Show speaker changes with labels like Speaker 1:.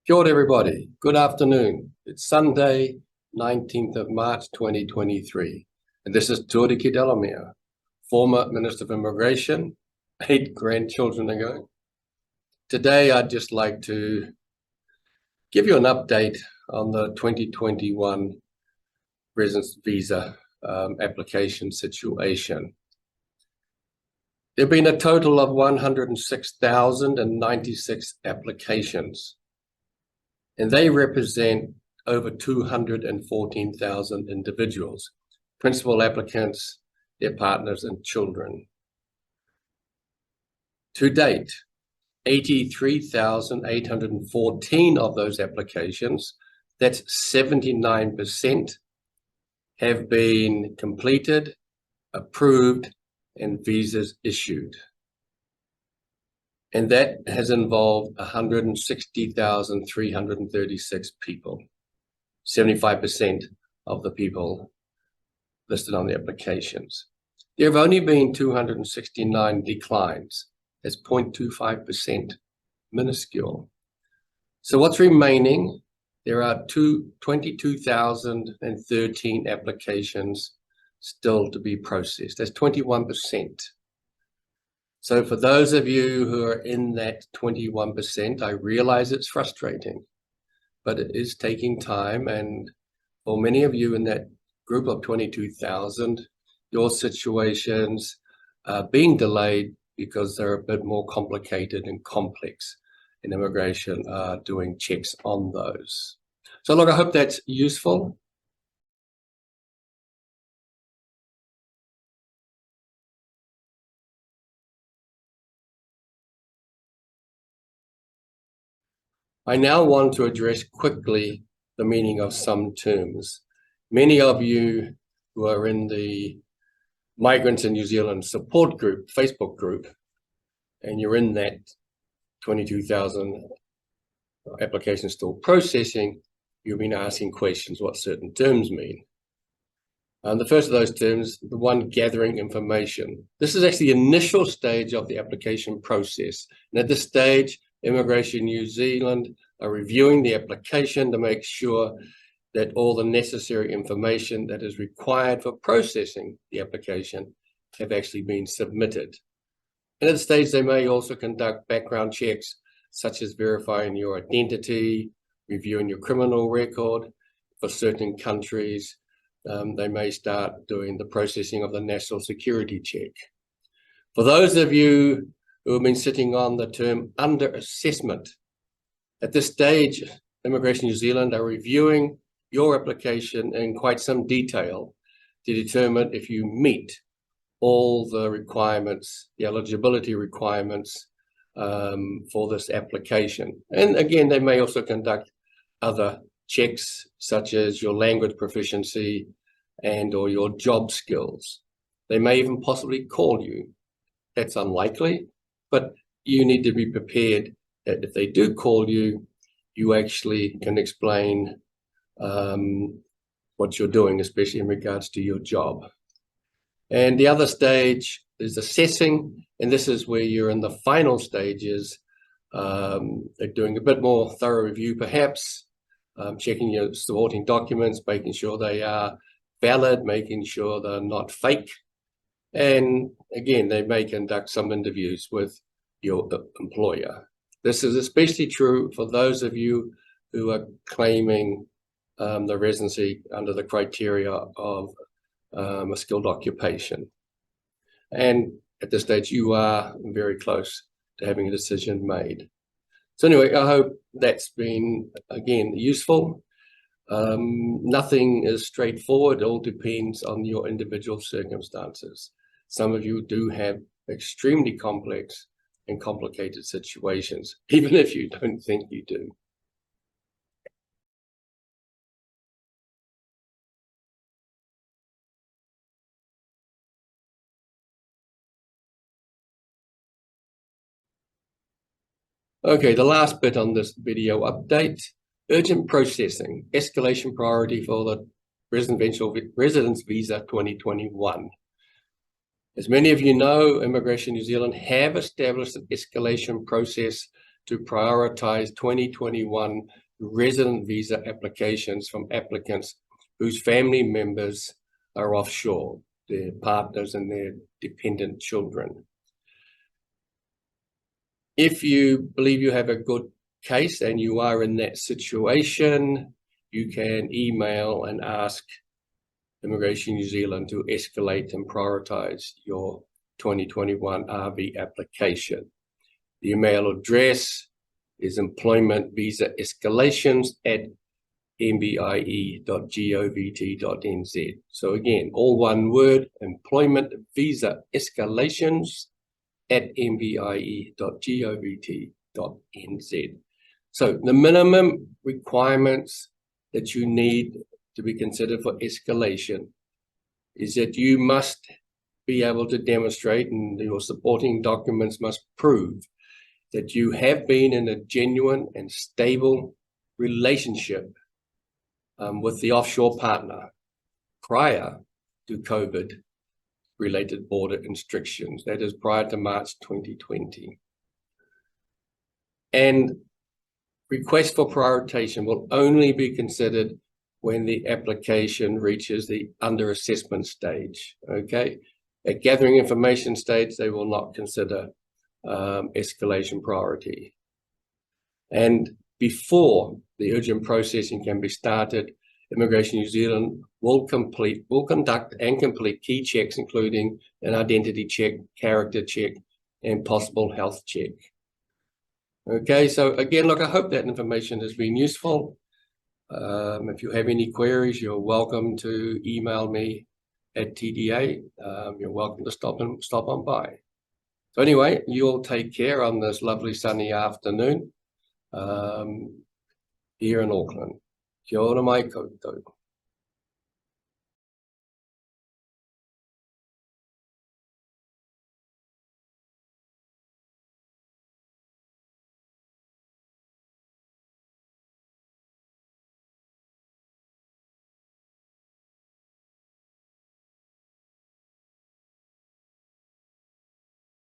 Speaker 1: Kia ora everybody, good afternoon. It's Sunday, 19th of March 2023, and this is Tuariki Delamere, former Minister of Immigration, 8 grandchildren ago. Today I'd just like to give you an update on the 2021 residence visa application situation. There have been a total of 106,096 applications, and they represent over 214,000 individuals, principal applicants, their partners and children. To date, 83,814 of those applications, that's 79%, have been completed, approved, and visas issued. And that has involved 160,336 people, 75% of the people listed on the applications. There have only been 269 declines. That's 0.25%, minuscule. So what's remaining? There are 22,013 applications still to be processed. That's 21%. So for those of you who are in that 21%, I realize it's frustrating, but it is taking time. And for many of you in that group of 22,000, your situations are being delayed because they're a bit more complicated and complex, and immigration are doing checks on those. So look, I hope that's useful. I now want to address quickly the meaning of some terms. Many of you who are in the Migrants in New Zealand support group, Facebook group, and you're in that 22,000 applications still processing, you've been asking questions what certain terms mean. The first of those terms, the one gathering information. This is actually the initial stage of the application process. And at this stage, Immigration New Zealand are reviewing the application to make sure that all the necessary information that is required for processing the application have actually been submitted. And at this stage, they may also conduct background checks, such as verifying your identity, reviewing your criminal record. For certain countries, they may start doing the processing of the national security check. For those of you who have been sitting on the term under assessment, at this stage, Immigration New Zealand are reviewing your application in quite some detail to determine if you meet all the requirements, the eligibility requirements for this application. And again, they may also conduct other checks, such as your language proficiency and or your job skills. They may even possibly call you. That's unlikely, but you need to be prepared that if they do call you, you actually can explain what you're doing, especially in regards to your job. And the other stage is assessing, and this is where you're in the final stages. They're doing a bit more thorough review, perhaps, checking your supporting documents, making sure they are valid, making sure they're not fake. And again, they may conduct some interviews with your employer. This is especially true for those of you who are claiming the residency under the criteria of a skilled occupation. And at this stage, you are very close to having a decision made. So anyway, I hope that's been, again, useful. Nothing is straightforward. It all depends on your individual circumstances. Some of you do have extremely complex and complicated situations, even if you don't think you do. Okay, the last bit on this video update, urgent processing, escalation priority for the residence visa 2021. As many of you know, Immigration New Zealand have established an escalation process to prioritise 2021 resident visa applications from applicants whose family members are offshore, their partners and their dependent children. If you believe you have a good case and you are in that situation, you can email and ask Immigration New Zealand to escalate and prioritise your 2021 RV application. The email address is employmentvisa@mbie.govt.nz. So again, all one word, employment visa escalations@mbie.govt.nz. So the minimum requirements that you need to be considered for escalation is that you must be able to demonstrate, and your supporting documents must prove that you have been in a genuine and stable relationship with the offshore partner prior to COVID-related border restrictions, that is prior to March 2020. And request for prioritization will only be considered when the application reaches the under assessment stage, okay? At gathering information stage, they will not consider escalation priority. And before the urgent processing can be started, Immigration New Zealand will conduct and complete key checks, including an identity check, character check, and possible health check. Okay, so again, look, I hope that information has been useful. If you have any queries, you're welcome to email me at TDA. You're welcome to stop on by. So anyway, you all take care on this lovely sunny afternoon here in Auckland. Kia ora mai koutou.